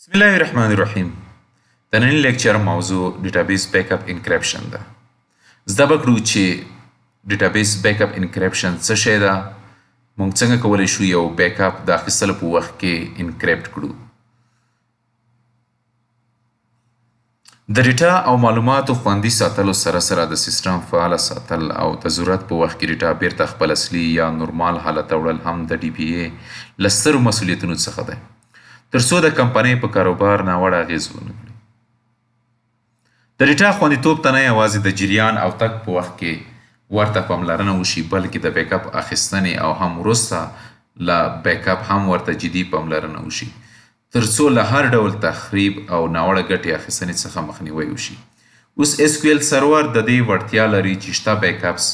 بسم الله الرحمن الرحیم د نن لیکچر موضوع ډیټابیس بیک اپ انکریپشن ده. زده به کړو چې ډیټابیس بیک اپ انکریپشن څه شی ده، موږ څنګه کولی شو یو بیک اپ د اخیستلو په وخت کې انکریپټ کړو. د ډیټا او معلوماتو خوندي ساتلو سره سره د سیستم فعال ساتل او د ضرورت په وخت کې ډیټا بیرته خپل اصلي یا نورمال حالت ته وړل هم د ډي پی ای له سترو مسؤلیتونو څخه دی، تر څو د کمپنۍ په کاروبار ناوړه اغېز ونه کړي. د ډیټا خوندیتوب ته نه یوازې د جریان او تګ په وخت کې ورته پاملرنه وشي، بلکې د بیک اپ اخیستنې او هم وروسته له بیک اپ هم ورته جدي پاملرنه وشي، تر څو له هر ډول تخریب او ناوړه ګټې اخیستنې څخه مخنیوی وشي. اوس اس کیو ایل سرور د دې وړتیا لري چې شته بیک اپس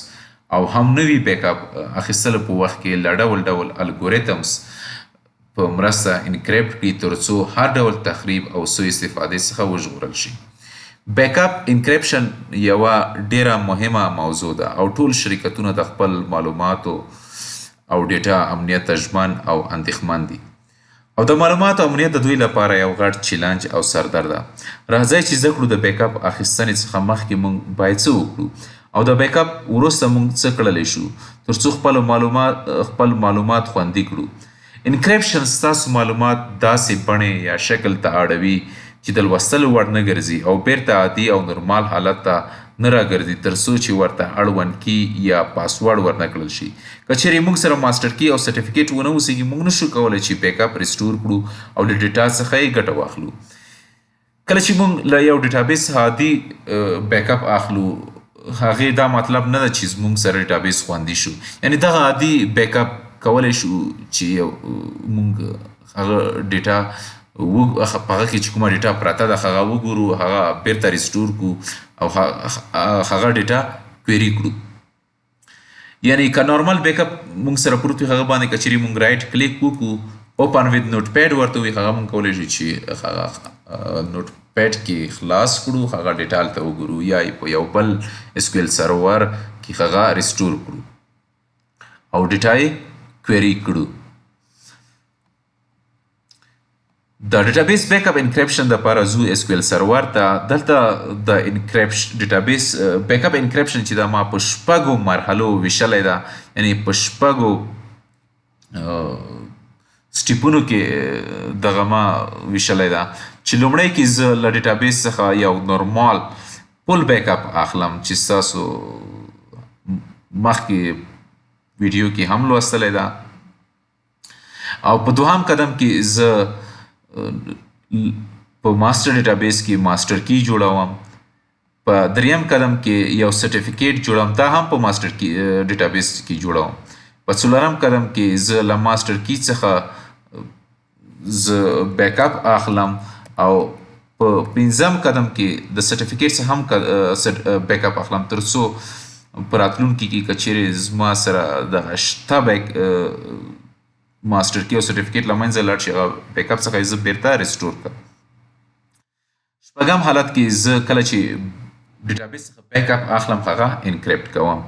او هم نوي بیک اپ اخیستلو په وخت کې له ډول ډول الګوریتمز په مرسته انکریپټ کړي، تر څو هر ډول تخریب او سوء استفادې څخه وژغورل شي. بیک اپ انکریپشن یوه ډیره مهمه موضوع ده او ټول شرکتونه د خپل معلوماتو او ډیټا امنیت ته ژمن او اندېښمن دي، او د معلوماتو امنیت د دوی لپاره یو غټ چیلنج او سردر ده. راځئ چې زده کړو د بیک اپ اخیستنې څخه مخکې موږ باید څه وکړو او د بیک اپ وروسته موږ څه کړلی شو تر څو خپل معلومات خوندي کړو. انکریپشن ستاسو معلومات داسې بڼې یا شکل ته اړوي چې د لوستلو وړ نه ګرځي او بیرته عادي او نورمال حالت ته نه راګرځي، تر څو چې ورته اړوند کی یا پاسورډ ورنه کړل شي. که چیرې موږ سره ماسټر کی او سرټیفیکیټ ونه اوسېږي، موږ نشو کولی چې بیک اپ ریسټور کړو او د ډیټا څخه یې ګټه واخلو. کله چې موږ له یو ډیټابیس عادي بیک اپ اخلو، هغې دا مطلب نه ده چې زموږ سره ډیټابیس خوندي شو، یعنې دغه عادي بیک اپ کولی شو چې موږ هغه ډیټا په هغه کې چې کومه ډیټا پرته ده هغه وګورو، هغه بیرته ریسټور کړو او هغه ډیټا کویري کړو. یعنې که نارمل بیک اپ موږ سره پروت وي، هغه باندې که چیرې موږ رایټ کلیک وکړو، اوپن وید نوټ پیډ ورته وي، هغه موږ کولی شو چې هغه نوټ پیډ کې خلاص کړو، هغه ډیټا هلته وګورو، یا په یو بل اس کیو ایل سرور کې هغه ریسټور کړو او ډیټا یې کویري کړو. د ډیټابیس بیک اپ انکریپشن دپاره ځو اس کیو ایل سرور ته. دلته د ډیټابیس بیک اپ انکریپشن چې دا ما په شپږو مرحلو ویشلی ده، یعنې په شپږو سټیپونو کې دغه ما ویشلی ده، چې لومړی کې زه له ډیټابیس څخه یو نورمال فل بیک اپ اخلم چې ستاسو مخکې ویډیو کې هم لوستلی ده، او په دوهم قدم کې زه په ماسټر ډیټابیس کې ماسټر کی جوړوم. په دریم قدم کې یو سرټیفیکیټ جوړوم، دا هم په ماسټر کی ډیټابیس کې جوړوم. په څلورم قدم کې زه له ماسټر کی څخه زه بیک اپ اخلم، او په پنځم قدم کې د سرټیفیکیټ څخه هم بیک اپ اخلم، تر څو په راتلونکي کې که چیرې زما سره دغه شته ماسټر کی او سرټیفیکیټ له منځه لاړ شي، هغه بیک اپ څخه یې زه بیرته ریسټور کړم. شپږم حالت کې زه کله چې ډیټابیس څخه بیک اپ اخلم، هغه انکریپټ کوم.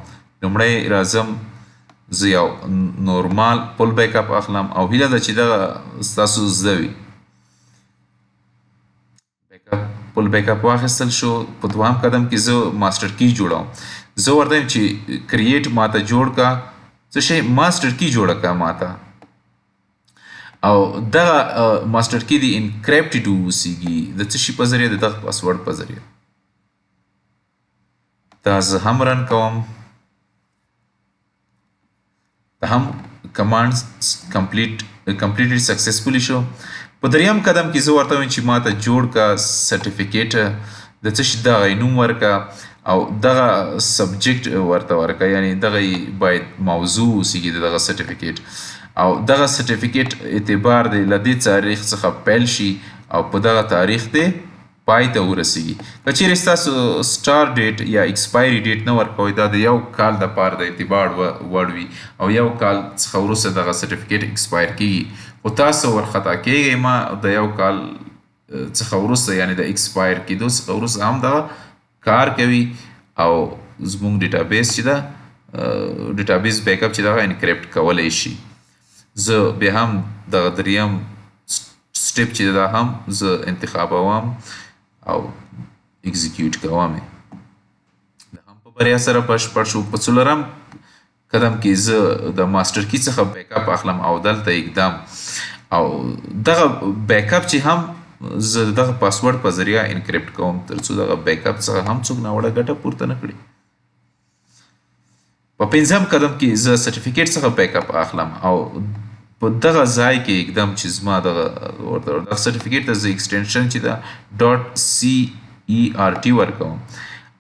لومړی راځم زه یو نورمال فل بیک اپ اخلم، او هیله ده چې دغه ستاسو زده وي. فل بیک اپ واخیستل شو. په دوهم قدم کې زه ماسټر کی جوړوم. زه ورته یم چې کریټ ماته جوړ کا څه شی، ماسټر کی جوړه کا ماته، او دغه ماسټر کی دی انکریپټډ اوسیږي د څه شي په ذریعه، د دغه پاسورډ په ذریعه. دا زه هم رن کوم، دا هم کمانډ کمپلیټلی سکسسفولي شو. په دریم قدم کې زه ورته وایم چې ماته جوړ کا سرټیفیکیټ، د څه شي دغه یې نوم ورکه او دغه سبجیکټ ورته ورکه، یعنې دغه یې باید موضوع اوسیږي د دغه سرټیفیکیټ، او دغه سرټیفیکیټ اعتبار دی له دې تاریخ څخه پیل شي او په دغه تاریخ دی پای ته ورسیږي. که چیرې ستاسو سټار ډیټ یا ایکسپایري ډیټ نه ورکوئ، دا د یو کال دپاره د اعتبار وړ وي، او یو کال څخه وروسته دغه سرټیفیکیټ ایکسپایر کیږي، خو تاسو ورخطا کیږئ ما د یو کال څخه وروسته، یعنې د ایکسپایر کیدو څخه وروسته هم دغه کار کوي، او زموږ ډیټابیس چې ده ډیټابیس بیک اپ چې دغه انکریپټ کولی شي. زه بیا هم دغه دریم سټپ چې دا هم زه انتخابوم او اکزیکیوټ کوم دا هم په بریا سره بشپړ شو. په څلورم قدم کې زه د ماسټر کی څخه بیک اپ اخلم او دلته اقدام او دغه بیک اپ چې هم زه دغه پاسورډ په ذریعہ انکریپټ کوم ترڅو دغه بیک اپ څخه هم څوک ناوړه ګټه پورته نه کړي. په پنځم قدم کې زه سرټیفیکیټ څخه بیک اپ اخلم او په دغه ځای کې اقدام چې زما دغه سرټیفیکیټ ته زه ایکسټنشن چې دا .cert ورکوم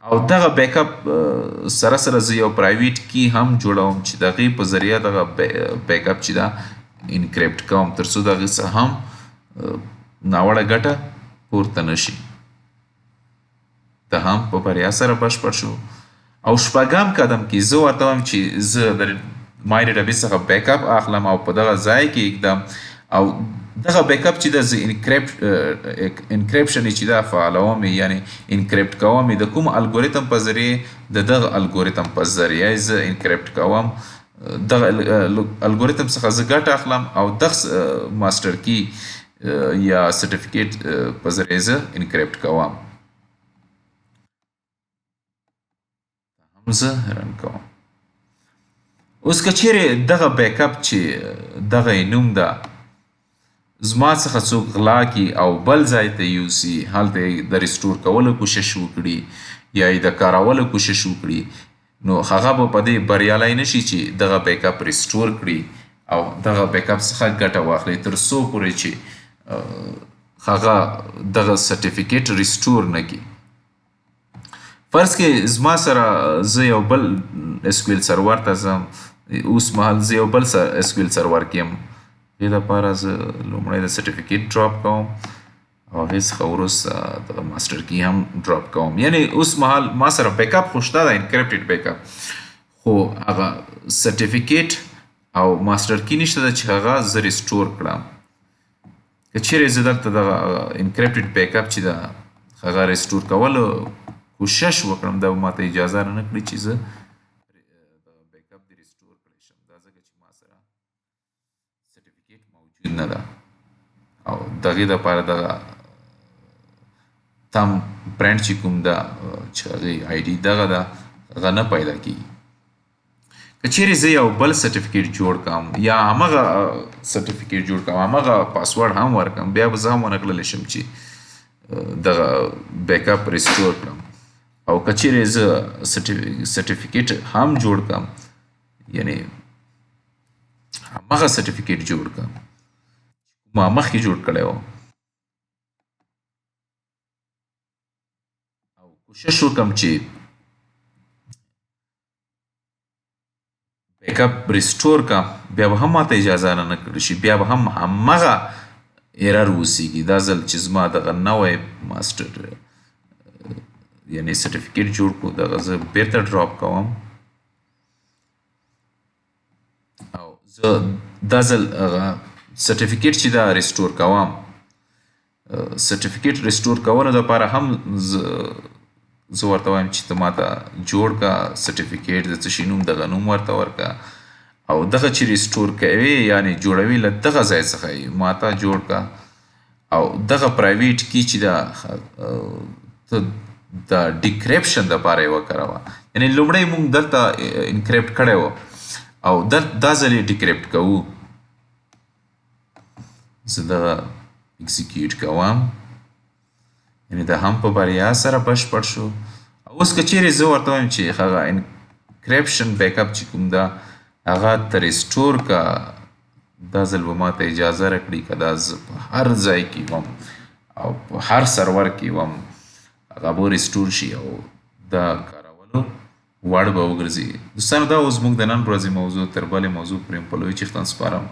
او دغه بیک اپ سره سره زه یو پرایویټ کی هم جوړوم چې دغه په ذریعہ دغه بیک اپ چې دا انکریپټ کوم ترڅو دغه څه هم ناوړه ګټه پورته نشي. دا هم په بریا سره بشپړ شو. او شپږم قدم کې زه ورته وایم چې زه د مای ډیټابیس څخه بیک اپ اخلم او په دغه ځای کې اقدام او دغه بیک اپ چې د انکریپشن چې دا فعالوم یعنی انکریپټ کوم د کوم الګوریتم په ذریعه دغه الګوریتم په ذریعه زه انکریپټ کوم دغه الګوریتم څخه زه ګټه اخلم او دغه ماسټر کی یا سرټیفیکیټ په ذریعه زه انکریپټ کوم هم زه رن کوم. اوس که چیرې دغه بیک اپ چې دغه نوم ده زما څخه څوک غلا کړي او بل ځای ته یوسي هلته د ریسټور کولو کوشش وکړي یا یې د کارولو کوشش وکړي نو هغه به په دې بریالی نشي چې دغه بیک اپ ریسټور کړي او دغه بیک اپ څخه ګټه واخلي تر څو پورې چې هغه دغه سرټیفیکیټ ریسټور نه کړي. فرض کې زما سره زه یو بل SQL سرور ته ځم اوس مهال زه یو بل SQL سرور کې یم دې لپاره زه لومړی د سرټیفیکیټ ډراپ کوم او هغې څخه وروسته دغه ماسټر کی هم ډراپ کوم یعنی اوس مهال ما سره بیک اپ خو شته ده انکریپټډ بیک اپ خو هغه سرټیفیکیټ او ماسټر کی نشته ده چې هغه زه ریسټور کړم. که چیرې زه دلته دغه انکریپټډ بیک اپ چې ده هغه ریسټور کولو کوشش وکړم دا به ماته اجازه نه کړي چې زه بیک اپ دې ریسټور کړی شم دا ځکه چې ما سره سرټیفیکیټ موجود نه ده او دغې دپاره دغه تم برانډ چې کوم ده چې هغې آی ډي دغه ده هغه نه پیدا کېږي. که چیرې زه یو بل سرټیفیکیټ جوړ کړم یا همغه سرټیفیکیټ جوړ کړم همغه پاسورډ هم ورکړم بیا به زه هم ونه کړلی شم چې دغه بیک اپ ریسټور کړم او که چیرې زه سرټیفیکیټ هم جوړ کړم یعنی همغه سرټیفیکیټ جوړ کړم ما مخکې جوړ کړی و او کوشش وکړم چې بیک اپ ریسټور کړم بیا به هم ماته اجازه نه کړی شي بیا به هم همغه ایرر وسیږي. دا ځل چې زما دغه نوی ماسټر یعنی سرټیفیکیټ جوړ کړو دغه زه بیرته ډراپ کوم او زه دا ځل هغه سرټیفیکیټ چې دا ریسټور کوم سرټیفیکیټ ریسټور کولو دپاره هم زه ورته وایم چې ته ماته جوړ کا سرټیفیکیټ د څه شي نوم دغه نوم ورته ورکړه او دغه چې ریسټور کوي یعنی جوړوي له دغه ځای څخه یې ماته جوړ کا او دغه پرایویټ کی چې دا د ډیکریپشن دپاره یې وکاروه یعنی لومړی موږ دلته انکریپټ کړی و او دا ځل یې ډیکریپټ کوو. زه دغه اکزیکیوټ کوم یعنی دا هم په بریا سره بشپړ شو. اوس که چیرې زه ورته وایم چې هغه انکریپشن بیک اپ چې کوم ده هغه ته ریسټور کا دا ځل به ماته اجازه راکړي که دا زه په هر ځای کې وم او په هر سرور کې وم هغه به ریسټور شي او دا کارولو وړ به وګرځي. دوستانو دا اوس موږ د نن ورځې موضوع تر بلې موضوع پورې په لوی چښتن سپارم.